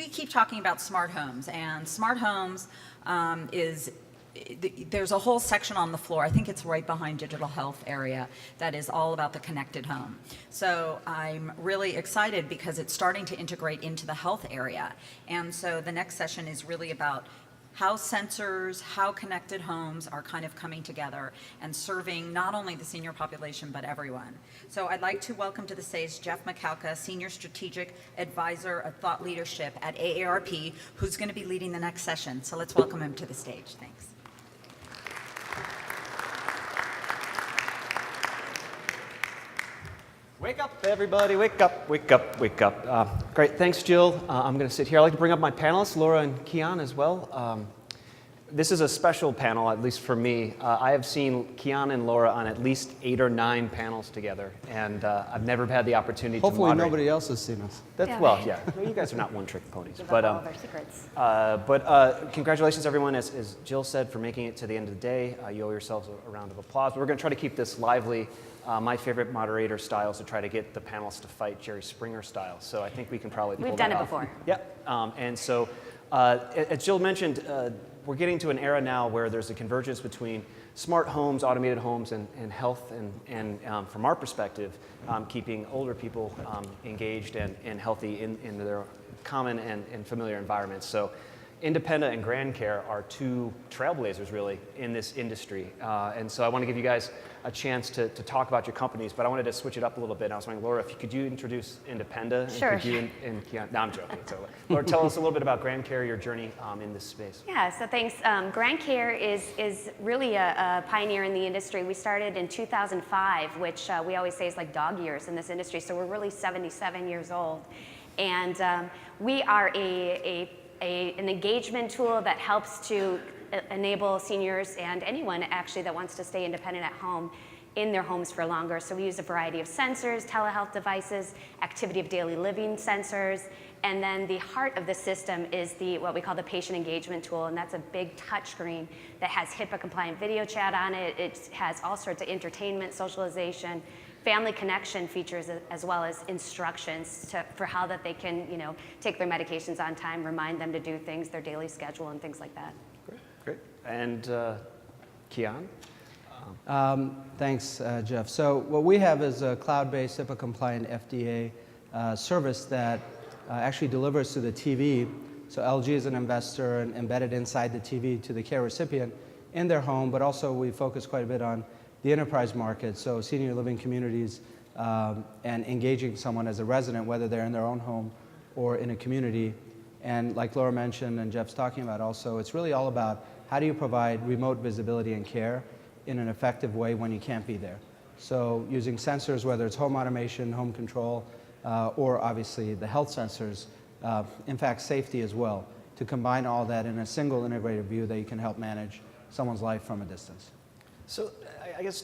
we keep talking about smart homes, and smart homes there's a whole section on the floor, I think it's right behind digital health area, that is all about the connected home. So I'm really excited because it's starting to integrate into the health area. And so the next session is really about how sensors, how connected homes are kind of coming together and serving not only the senior population, but everyone. So I'd like to welcome to the stage Jeff Makowka, Senior Strategic Advisor of Thought Leadership at AARP, who's going to be leading the next session. So let's welcome him to the stage. Thanks. Wake up, everybody, wake up, wake up, wake up. Great, thanks, Jill. I'm going to sit here. I'd like to bring up my panelists, Laura and Kian, as well. This is a special panel, at least for me. I have seen Kian and Laura on at least 8 or 9 panels together, and I've never had the opportunity to moderate. Hopefully nobody else has seen us. Well, yeah. You guys are not one-trick ponies. Give up all of our secrets. But congratulations, everyone, as Jill said, for making it to the end of the day. You owe yourselves a round of applause. We're going to try to keep this lively. My favorite moderator style is to try to get the panelists to fight Jerry Springer style. So I think we can probably pull that off. We've done it before. Yep. And so, as Jill mentioned, we're getting to an era now where there's a convergence between smart homes, automated homes, and health, and from our perspective, keeping older people engaged and healthy in their common and familiar environments. So Independa and GrandCare are 2 trailblazers, really, in this industry. And so I want to give you guys a chance to talk about your companies, but I wanted to switch it up a little bit. I was wondering, Laura, could you introduce Independa? Sure. And could you and Kian? No, I'm joking. So, Laura, tell us a little bit about GrandCare, your journey in this space. Yeah, so thanks. GrandCare is really a pioneer in the industry. We started in 2005, which we always say is like dog years in this industry, so we're really 77 years old. And we are an engagement tool that helps to enable seniors and anyone actually that wants to stay independent at home in their homes for longer. So we use a variety of sensors, telehealth devices, activity of daily living sensors, and then the heart of the system is what we call the patient engagement tool, and that's a big touch screen that has HIPAA-compliant video chat on it. It has all sorts of entertainment, socialization, family connection features, as well as instructions for how that they can, take their medications on time, remind them to do things, their daily schedule, and things like that. Great. And Kian? Thanks, Jeff. So what we have is a cloud-based HIPAA-compliant FDA service that actually delivers to the TV. So LG is an investor and embedded inside the TV to the care recipient in their home, but also we focus quite a bit on the enterprise market, so senior living communities and engaging someone as a resident, whether they're in their own home or in a community. And like Laura mentioned and Jeff's talking about also, it's really all about how do you provide remote visibility and care in an effective way when you can't be there. So using sensors, whether it's home automation, home control, or obviously the health sensors, in fact safety as well, to combine all that in a single integrated view that you can help manage someone's life from a distance. So I guess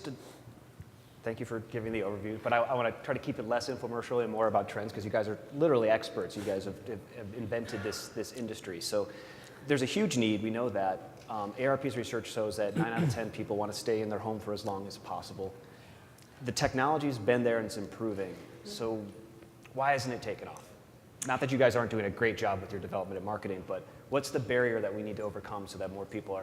thank you for giving the overview, but I want to try to keep it less infomercial and more about trends, because you guys are literally experts. You guys have invented this industry. So there's a huge need, we know that. AARP's research shows that 9 out of 10 people want to stay in their home for as long as possible. The technology's been there and it's improving. So why hasn't it taken off? Not that you guys aren't doing a great job with your development and marketing, but what's the barrier that we need to overcome so that more people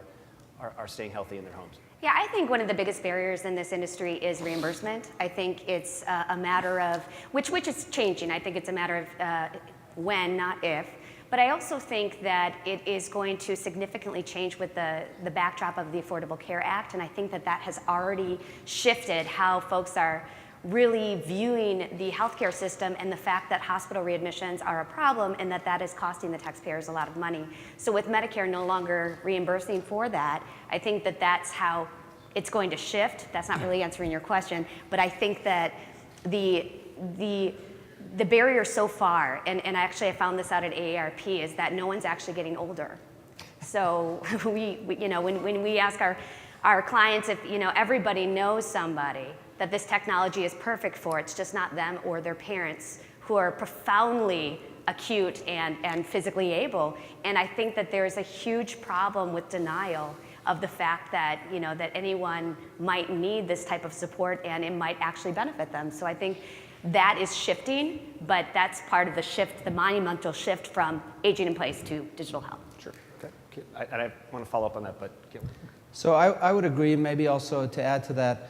are staying healthy in their homes? Yeah, I think one of the biggest barriers in this industry is reimbursement. I think it's a matter of, which is changing. I think it's a matter of when, not if. But I also think that it is going to significantly change with the backdrop of the Affordable Care Act, and I think that has already shifted how folks are really viewing the healthcare system and the fact that hospital readmissions are a problem and that is costing the taxpayers a lot of money. So with Medicare no longer reimbursing for that, I think that that's how it's going to shift. That's not really answering your question, but I think that the barrier so far, and actually I found this out at AARP, is that no one's actually getting older. So we when we ask our clients if everybody knows somebody that this technology is perfect for, it's just not them or their parents who are profoundly acute and physically able. And I think that there's a huge problem with denial of the fact that that anyone might need this type of support and it might actually benefit them. So I think That is shifting, but that's part of the shift, the monumental shift from aging in place to digital health. Sure. Okay. And I want to follow up on that, but Kian. So I would agree, maybe also to add to that,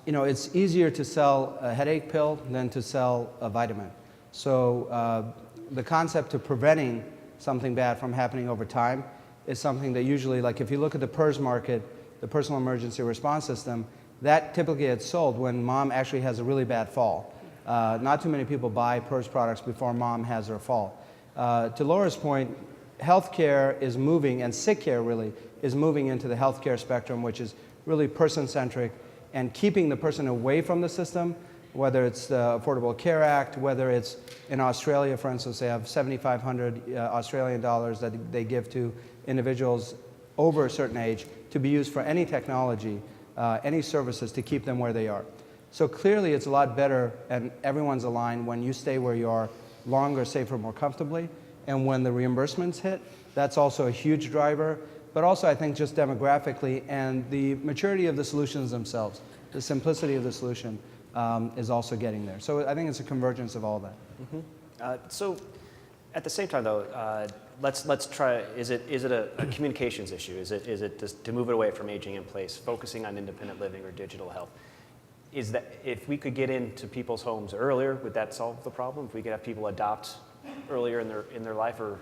it's easier to sell a headache pill than to sell a vitamin. So the concept of preventing something bad from happening over time is something that usually, like if you look at the PERS market, the personal emergency response system, that typically gets sold when mom actually has a really bad fall. Not too many people buy PERS products before mom has her fall. To Laura's point, healthcare is moving, and sick care really is moving into the healthcare spectrum, which is really person-centric and keeping the person away from the system, whether it's the Affordable Care Act, whether it's in Australia, for instance, they have 7,500 Australian dollars that they give to individuals over a certain age to be used for any technology, any services to keep them where they are. So clearly it's a lot better and everyone's aligned when you stay where you are longer, safer, more comfortably. And when the reimbursements hit, that's also a huge driver. But also I think just demographically and the maturity of the solutions themselves, the simplicity of the solution is also getting there. So I think it's a convergence of all that. Mm-hmm. So at the same time though, let's try, is it a communications issue? Is it just to move it away from aging in place, focusing on independent living or digital health? Is that, if we could get into people's homes earlier, would that solve the problem? If we could have people adopt earlier in their life and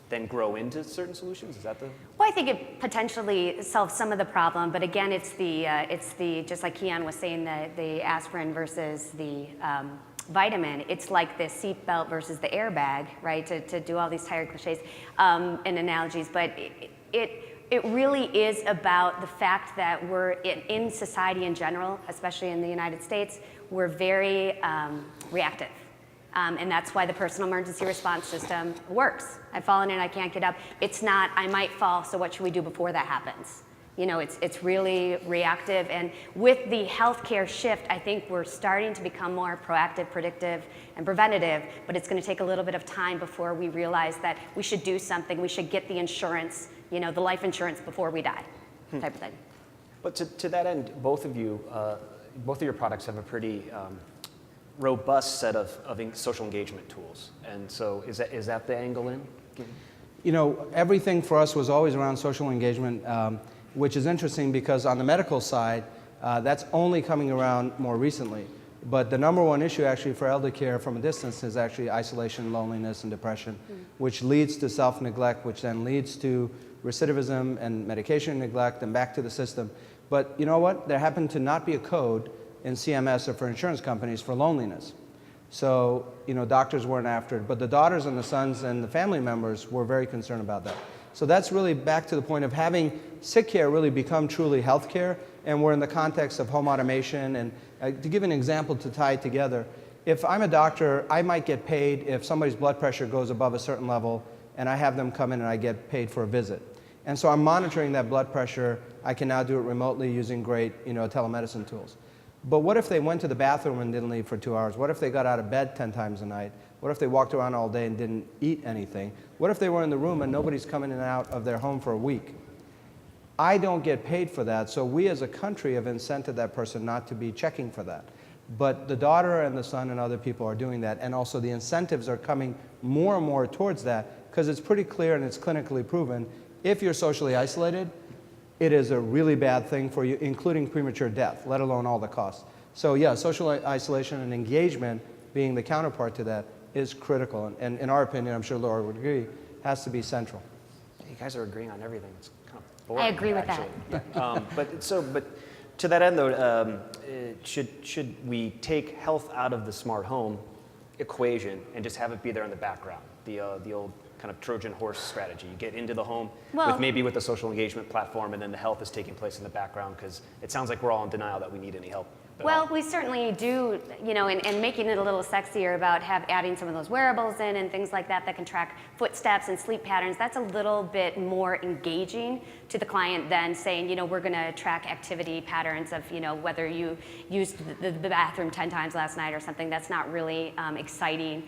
then grow into certain solutions? Is that the? Well, I think it potentially solves some of the problem, but again, it's the just like Kian was saying, the aspirin versus the vitamin. It's like the seatbelt versus the airbag, right? To do all these tired cliches and analogies, but it really is about the fact that we're in society in general, especially in the United States, we're very reactive. And that's why the personal emergency response system works. I've fallen and I can't get up. It's not, I might fall, so what should we do before that happens? You know, it's really reactive. And with the healthcare shift, I think we're starting to become more proactive, predictive, and preventative, but it's going to take a little bit of time before we realize that we should do something. We should get the insurance, you know, the life insurance before we die, type of thing. But to that end, both of your products have a pretty robust set of social engagement tools. And so is that the angle in? You know, everything for us was always around social engagement, which is interesting because on the medical side, that's only coming around more recently. But the number one issue actually for elder care from a distance is actually isolation, loneliness, and depression, which leads to self-neglect, which then leads to recidivism and medication neglect and back to the system. But you know what? There happened to not be a code in CMS or for insurance companies for loneliness. So, you know, doctors weren't after it, but the daughters and the sons and the family members were very concerned about that. So that's really back to the point of having sick care really become truly health care, and we're in the context of home automation. And to give an example to tie it together, if I'm a doctor, I might get paid if somebody's blood pressure goes above a certain level, and I have them come in and I get paid for a visit. And so I'm monitoring that blood pressure. I can now do it remotely using great, you know, telemedicine tools. But what if they went to the bathroom and didn't leave for 2 hours? What if they got out of bed 10 times a night? What if they walked around all day and didn't eat anything? What if they were in the room and nobody's coming in and out of their home for a week? I don't get paid for that, so we as a country have incented that person not to be checking for that. But the daughter and the son and other people are doing that, and also the incentives are coming more and more towards that, because it's pretty clear and it's clinically proven, if you're socially isolated, it is a really bad thing for you, including premature death, let alone all the costs. So yeah, social isolation and engagement being the counterpart to that is critical. And in our opinion, I'm sure Laura would agree, has to be central. You guys are agreeing on everything. It's kind of boring, I agree with actually. that. But to that end though, should we take health out of the smart home equation and just have it be there in the background? The old kind of Trojan horse strategy. You get into the home with the social engagement platform, and then the health is taking place in the background, because it sounds like we're all in denial that we need any help. Well, we certainly do, you know, and making it a little sexier about adding some of those wearables in and things like that that can track footsteps and sleep patterns. That's a little bit more engaging to the client than saying, you know, we're going to track activity patterns of, you know, whether you used the bathroom 10 times last night or something. That's not really exciting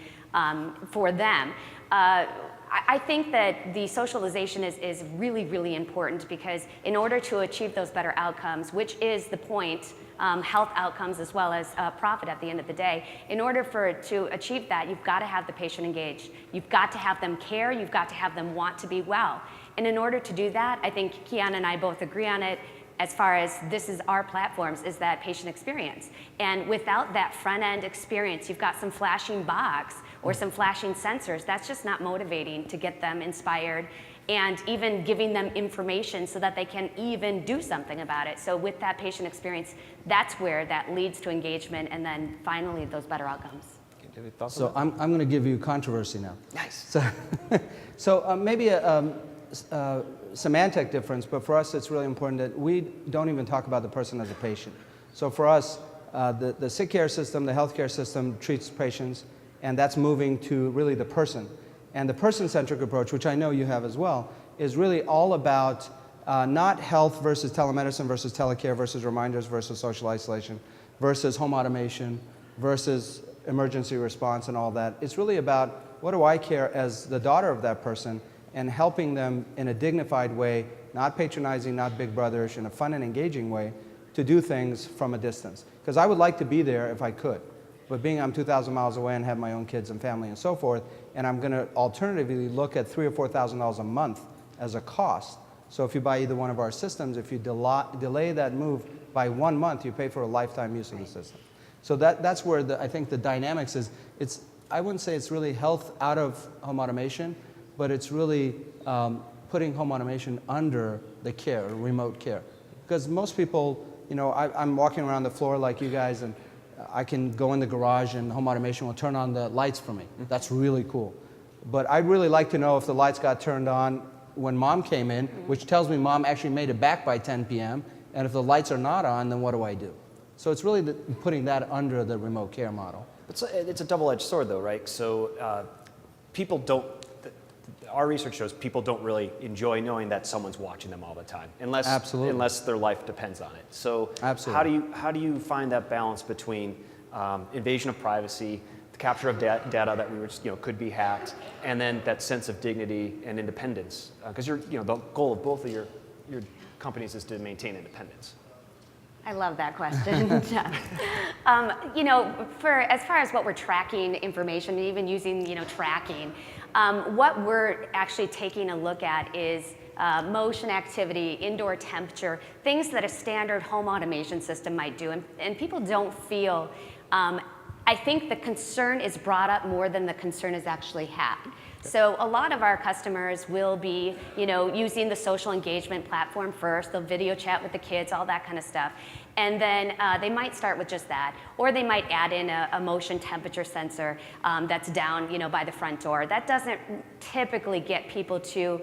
for them. I think that the socialization is really, really important, because in order to achieve those better outcomes, which is the point health outcomes as well as profit at the end of the day. In order to achieve that, you've got to have the patient engaged. You've got to have them care. You've got to have them want to be well. And in order to do that, I think Kian and I both agree on it, as far as this is our platforms, is that patient experience. And without that front end experience, you've got some flashing box or some flashing sensors. That's just not motivating to get them inspired and even giving them information so that they can even do something about it. So with that patient experience, that's where that leads to engagement and then finally those better outcomes. So I'm going to give you controversy now. Nice. So maybe a semantic difference, but for us it's really important that we don't even talk about the person as a patient. So for us, the sick care system, the healthcare system treats patients, and that's moving to really the person. And the person-centric approach, which I know you have as well, is really all about not health versus telemedicine versus telecare versus reminders versus social isolation versus home automation versus emergency response and all that. It's really about what do I care as the daughter of that person and helping them in a dignified way, not patronizing, not big brotherish, in a fun and engaging way to do things from a distance. Because I would like to be there if I could. But being I'm 2,000 miles away and have my own kids and family and so forth, and I'm going to alternatively look at $3,000 or $4,000 a month as a cost. So if you buy either one of our systems, if you delay that move by 1 month, you pay for a lifetime use of the system. So that's where I think the dynamics is. I wouldn't say it's really health out of home automation, but it's really putting home automation under the care, remote care. Because most people, I'm walking around the floor like you guys, and I can go in the garage and home automation will turn on the lights for me. That's really cool. But I'd really like to know if the lights got turned on when mom came in, which tells me mom actually made it back by 10 p.m. And if the lights are not on, then what do I do? So it's really putting that under the remote care model. It's a double-edged sword, though, right? So people don't. Our research shows people don't really enjoy knowing that someone's watching them all the time, unless their life depends on it. So Absolutely. how do you find that balance between invasion of privacy, the capture of data that we were could be hacked, and then that sense of dignity and independence? Because the goal of both of your companies is to maintain independence. I love that question. As far as what we're tracking information, and even using tracking, what we're actually taking a look at is motion activity, indoor temperature, things that a standard home automation system might do, and people don't feel. I think the concern is brought up more than the concern is actually had. So a lot of our customers will be, using the social engagement platform first. They'll video chat with the kids, all that kind of stuff. And then they might start with just that. Or they might add in a motion temperature sensor that's down, by the front door. That doesn't typically get people to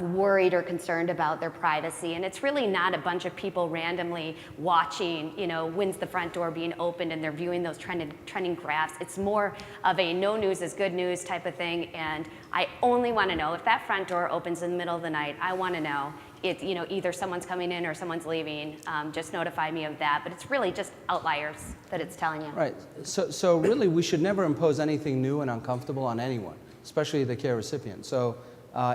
worried or concerned about their privacy, and it's really not a bunch of people randomly watching, when's the front door being opened and they're viewing those trending graphs. It's more of a no news is good news type of thing, and I only want to know if that front door opens in the middle of the night. I want to know it's either someone's coming in or someone's leaving. Just notify me of that, but it's really just outliers that it's telling you. Right. So really, we should never impose anything new and uncomfortable on anyone, especially the care recipient. So.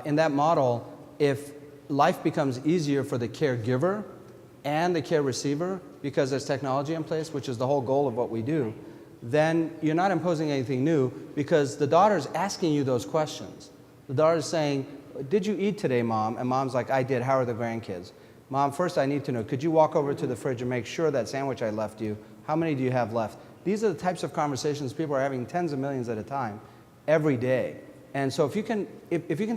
In that model, if life becomes easier for the caregiver and the care receiver because there's technology in place, which is the whole goal of what we do, then you're not imposing anything new because the daughter's asking you those questions. The daughter's saying, did you eat today, Mom? And Mom's like, I did. How are the grandkids? Mom, first I need to know, could you walk over to the fridge and make sure that sandwich I left you, how many do you have left? These are the types of conversations people are having tens of millions at a time, every day. And so if you can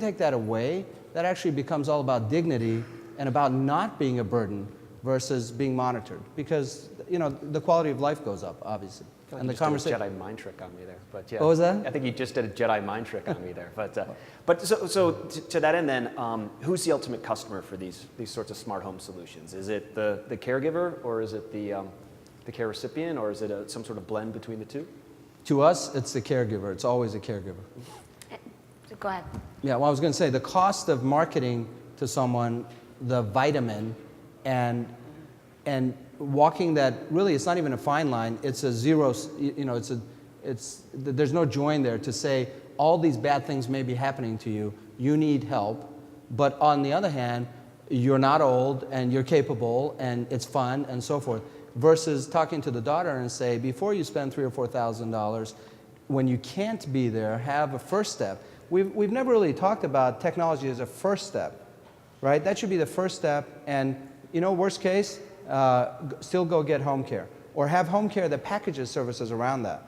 take that away, that actually becomes all about dignity and about not being a burden versus being monitored. Because the quality of life goes up, obviously. And the conversation. Jedi mind trick on me there, but yeah. What was that? I think you just did a Jedi mind trick on me there, but so to that end, then, who's the ultimate customer for these sorts of smart home solutions? Is it the caregiver, or is it the care recipient, or is it some sort of blend between the two? To us, it's the caregiver. It's always a caregiver. Go ahead. Yeah, well, I was going to say the cost of marketing to someone the vitamin and walking that, really it's not even a fine line, it's a zero, there's no join there to say all these bad things may be happening to you, you need help, but on the other hand, you're not old and you're capable and it's fun and so forth. versus talking to the daughter and say, before you spend $3,000 or $4,000, when you can't be there, have a first step. We've never really talked about technology as a first step, right? That should be the first step, and worst case, still go get home care, or have home care that packages services around that.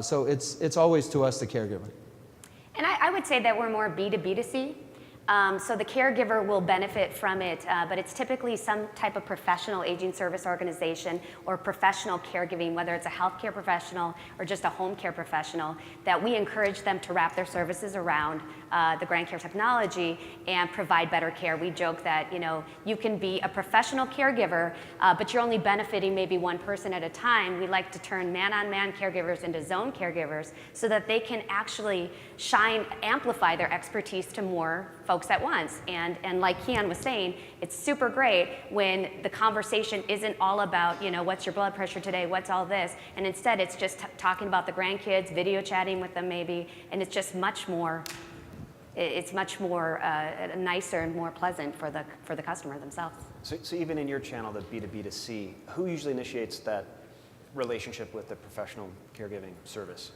So it's always to us, the caregiver. And I would say that we're more B2B2C. So the caregiver will benefit from it, but it's typically some type of professional aging service organization or professional caregiving, whether it's a healthcare professional or just a home care professional, that we encourage them to wrap their services around the GrandCare technology and provide better care. We joke that you can be a professional caregiver, but you're only benefiting maybe one person at a time. We like to turn man-on-man caregivers into zone caregivers so that they can actually amplify their expertise to more folks at once. And like Kian was saying, it's super great when the conversation isn't all about, what's your blood pressure today, what's all this, and instead it's just talking about the grandkids, video chatting with them maybe, and it's just much more nicer and more pleasant for the customer themselves. So even in your channel, the B2B2C, who usually initiates that relationship with the professional caregiving service?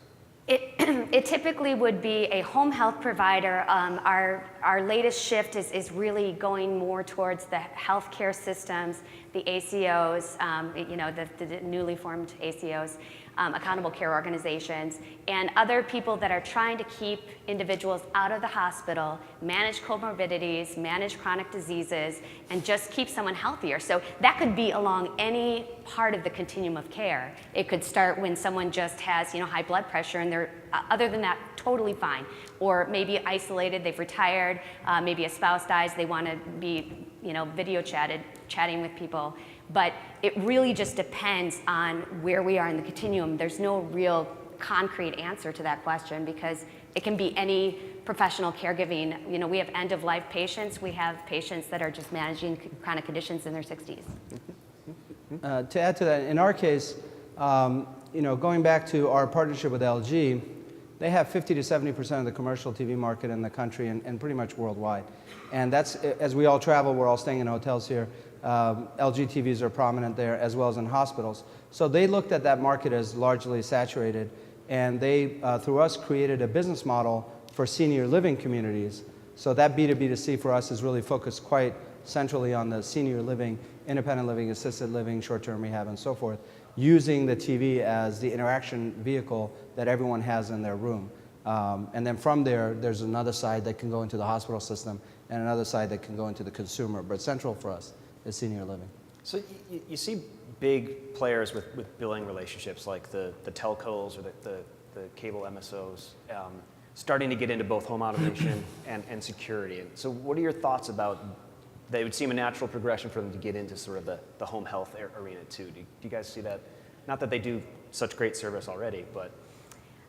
It typically would be a home health provider. Our latest shift is really going more towards the healthcare systems, the ACOs, the newly formed ACOs, accountable care organizations, and other people that are trying to keep individuals out of the hospital, manage comorbidities, manage chronic diseases, and just keep someone healthier. So that could be along any part of the continuum of care. It could start when someone just has high blood pressure and they're, other than that, totally fine. Or maybe isolated, they've retired, maybe a spouse dies, they want to be video chatting with people. But it really just depends on where we are in the continuum. There's no real concrete answer to that question because it can be any professional caregiving. We have end-of-life patients. We have patients that are just managing chronic conditions in their 60s. To add to that, in our case, going back to our partnership with LG, they have 50 to 70% of the commercial TV market in the country and pretty much worldwide. And that's, as we all travel, we're all staying in hotels here, LG TVs are prominent there as well as in hospitals. So they looked at that market as largely saturated, and they, through us, created a business model for senior living communities. So that B2B2C for us is really focused quite centrally on the senior living, independent living, assisted living, short-term rehab, and so forth, using the TV as the interaction vehicle that everyone has in their room. And then from there, there's another side that can go into the hospital system and another side that can go into the consumer. But central for us is senior living. So you see big players with billing relationships like the telcos or the cable MSOs starting to get into both home automation and security. And so what are your thoughts about, that it would seem a natural progression for them to get into sort of the home health arena too? Do you guys see that? Not that they do such great service already, but.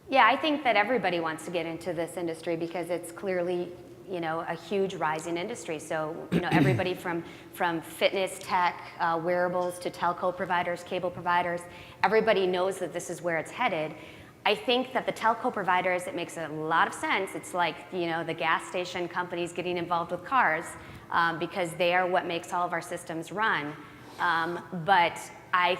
Yeah, I think that everybody wants to get into this industry because it's clearly a huge rising industry. So, everybody from fitness tech, wearables to telco providers, cable providers, everybody knows that this is where it's headed. I think that the telco providers, it makes a lot of sense. It's like, the gas station companies getting involved with cars because they are what makes all of our systems run. But I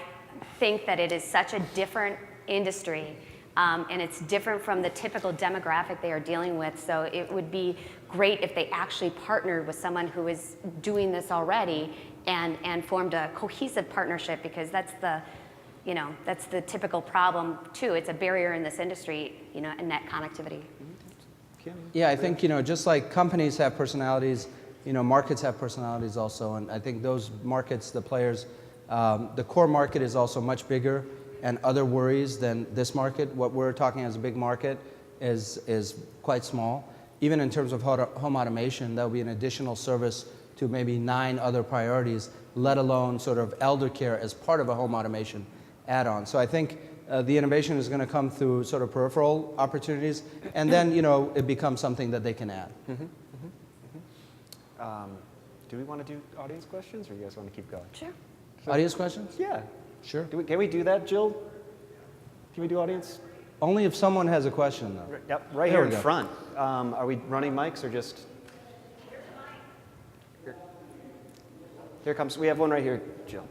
think that it is such a different industry. And it's different from the typical demographic they are dealing with. So it would be great if they actually partnered with someone who is doing this already and formed a cohesive partnership, because that's the typical problem too. It's a barrier in this industry, net connectivity. Yeah, I think, just like companies have personalities, markets have personalities also. And I think those markets, the players, the core market is also much bigger and other worries than this market. What we're talking as a big market is quite small. Even in terms of home automation, that will be an additional service to maybe 9 other priorities, let alone sort of elder care as part of a home automation add-on. So I think the innovation is going to come through sort of peripheral opportunities, and then it becomes something that they can add. Do we want to do audience questions, or you guys want to keep going? Sure. Audience questions? Yeah. Sure. Can we do that, Jill? Can we do audience? Only if someone has a question, though. Yep, right here in front. Are we running mics or just? Here comes. We have one right here, Jill.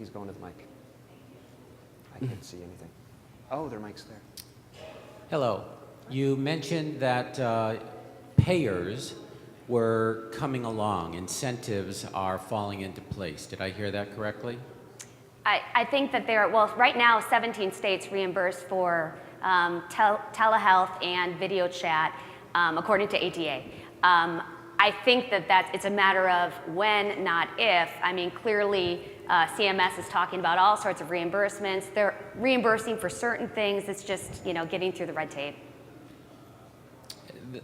He's going to the mic. I can't see anything. Oh, their mic's there. Hello. You mentioned that payers were coming along, incentives are falling into place. Did I hear that correctly? I think that well, right now 17 states reimburse for telehealth and video chat, according to ADA. I think that it's a matter of when, not if. I mean, clearly CMS is talking about all sorts of reimbursements. They're reimbursing for certain things. It's just, getting through the red tape.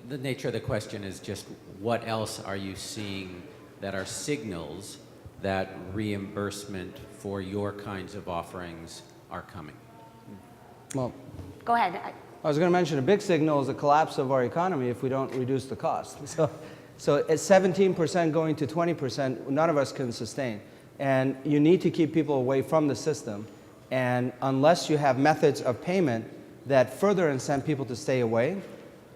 The nature of the question is just what else are you seeing that are signals that reimbursement for your kinds of offerings are coming? Well, Go ahead. I was going to mention a big signal is the collapse of our economy if we don't reduce the cost. So at 17% going to 20%, none of us can sustain. And you need to keep people away from the system. And unless you have methods of payment that further incent people to stay away,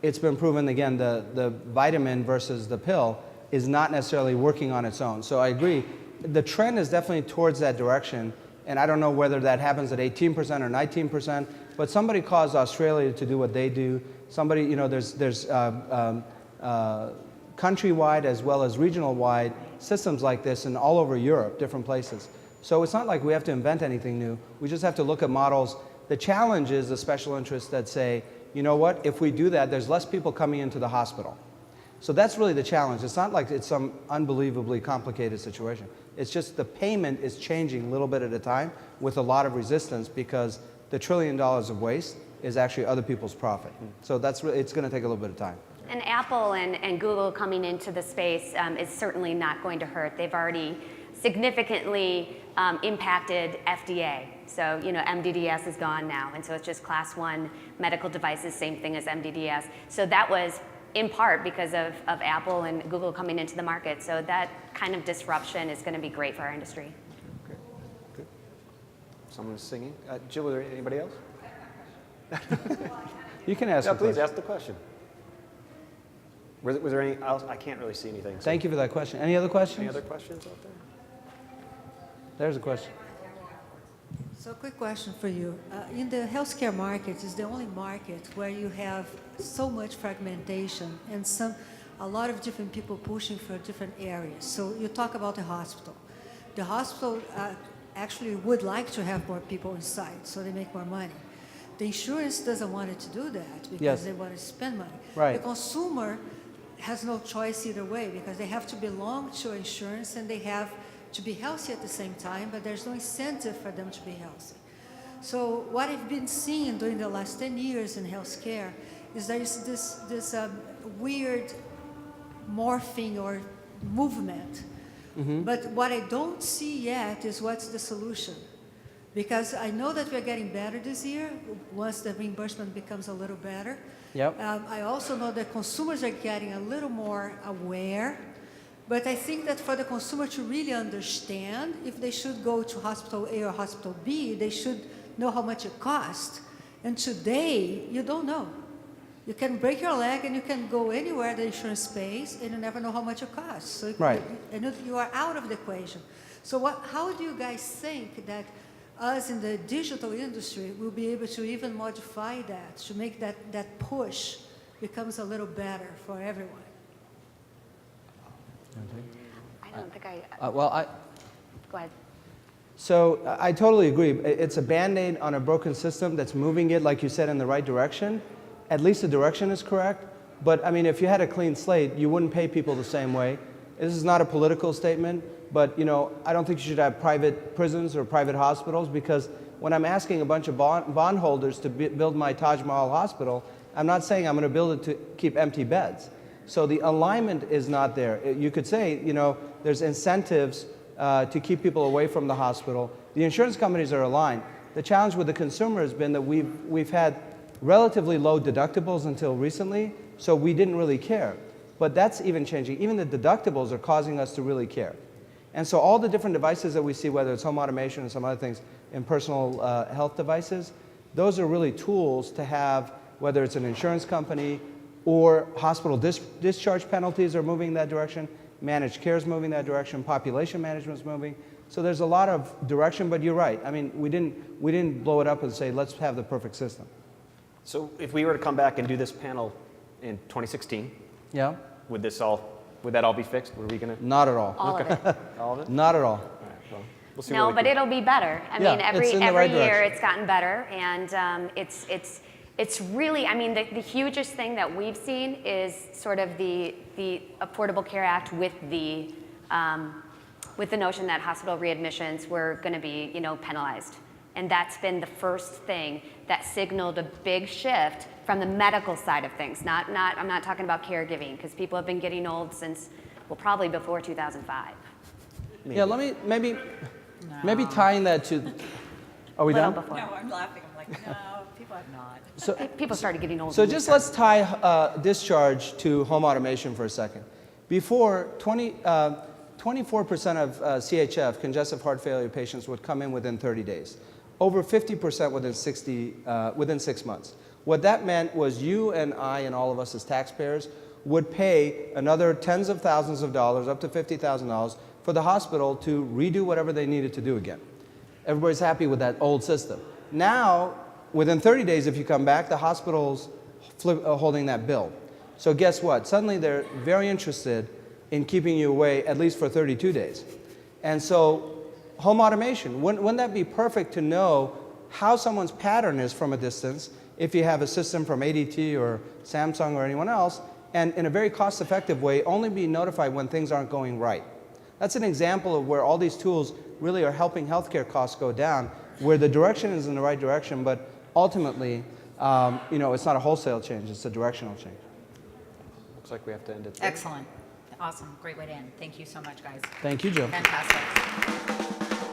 it's been proven, again, the vitamin versus the pill is not necessarily working on its own. So I agree. The trend is definitely towards that direction. And I don't know whether that happens at 18% or 19%, but somebody caused Australia to do what they do. Somebody, there's countrywide as well as regional-wide systems like this in all over Europe, different places. So it's not like we have to invent anything new. We just have to look at models. The challenge is the special interests that say, you know what, if we do that, there's less people coming into the hospital. So that's really the challenge. It's not like it's some unbelievably complicated situation. It's just the payment is changing a little bit at a time with a lot of resistance because the $1 trillion of waste is actually other people's profit. So that's really, it's going to take a little bit of time. And Apple and Google coming into the space is certainly not going to hurt. They've already significantly impacted FDA. So, MDDS is gone now, and so it's just class 1 medical devices, same thing as MDDS. So that was in part because of Apple and Google coming into the market. So that kind of disruption is going to be great for our industry. Okay, good. Someone's singing. Jill, was there anybody else? You can ask Yeah, a please question. ask the question. Was there any else? I can't really see anything. So. Thank you for that question. Any other questions? Any other questions out there? There's a question. So quick question for you. In the healthcare market, is the only market where you have so much fragmentation and a lot of different people pushing for different areas. So you talk about the hospital. The hospital actually would like to have more people inside so they make more money. The insurance doesn't want it to do that because they want to spend money. Right. The consumer has no choice either way because they have to belong to insurance and they have to be healthy at the same time, but there's no incentive for them to be healthy. So what I've been seeing during the last 10 years in healthcare is there is this weird morphing or movement. But what I don't see yet is what's the solution. Because I know that we're getting better this year once the reimbursement becomes a little better. Yep. I also know that consumers are getting a little more aware. But I think that for the consumer to really understand if they should go to hospital A or hospital B, they should know how much it costs. And today, you don't know. You can break your leg and you can go anywhere the insurance pays and you never know how much it costs. So Right. And you are out of the equation. So how do you guys think that us in the digital industry will be able to even modify that, to make that push becomes a little better for everyone? I don't think Go ahead. So I totally agree. It's a Band-Aid on a broken system that's moving it, like you said, in the right direction. At least the direction is correct. But I mean, if you had a clean slate, you wouldn't pay people the same way. This is not a political statement, but I don't think you should have private prisons or private hospitals because when I'm asking a bunch of bondholders to build my Taj Mahal hospital, I'm not saying I'm going to build it to keep empty beds. So the alignment is not there. You could say, there's incentives to keep people away from the hospital. The insurance companies are aligned. The challenge with the consumer has been that we've had relatively low deductibles until recently, so we didn't really care. But that's even changing. Even the deductibles are causing us to really care. And so all the different devices that we see, whether it's home automation and some other things in personal health devices, those are really tools to have, whether it's an insurance company or hospital discharge penalties are moving in that direction, managed care is moving in that direction, population management is moving. So there's a lot of direction, but you're right. I mean, we didn't blow it up and say, let's have the perfect system. So if we were to come back and do this panel in 2016, Yeah? would that all be fixed? Were we going to Not at all. All of it. all of it? Not at all. All right, well, we'll see No, what we but can- it'll be better. I Yeah, mean, every it's in the right year direction. it's gotten better, and it's really. I mean, the hugest thing that we've seen is sort of the Affordable Care Act with the notion that hospital readmissions were going to be, penalized, and that's been the first thing that signaled a big shift from the medical side of things. I'm not talking about caregiving, because people have been getting old since, well, probably before 2005. Yeah, let me maybe tying that to. Are we Little done? before. No, I'm laughing. I'm like, no, people have not. So, People started getting old. So when we just started. let's tie discharge to home automation for a second. Before, 24% of CHF, congestive heart failure patients, would come in within 30 days. Over 50% within 6 months. What that meant was you and I and all of us as taxpayers would pay another tens of thousands of dollars, up to $50,000, for the hospital to redo whatever they needed to do again. Everybody's happy with that old system. Now, within 30 days, if you come back, the hospital's holding that bill. So guess what? Suddenly they're very interested in keeping you away at least for 32 days. And so home automation, wouldn't that be perfect to know how someone's pattern is from a distance if you have a system from ADT or Samsung or anyone else, and in a very cost-effective way, only be notified when things aren't going right. That's an example of where all these tools really are helping healthcare costs go down, where the direction is in the right direction, but ultimately, it's not a wholesale change, it's a directional change. Looks like we have to end it there. Excellent. Awesome. Great way to end. Thank you so much, guys. Thank you, Joe. Fantastic.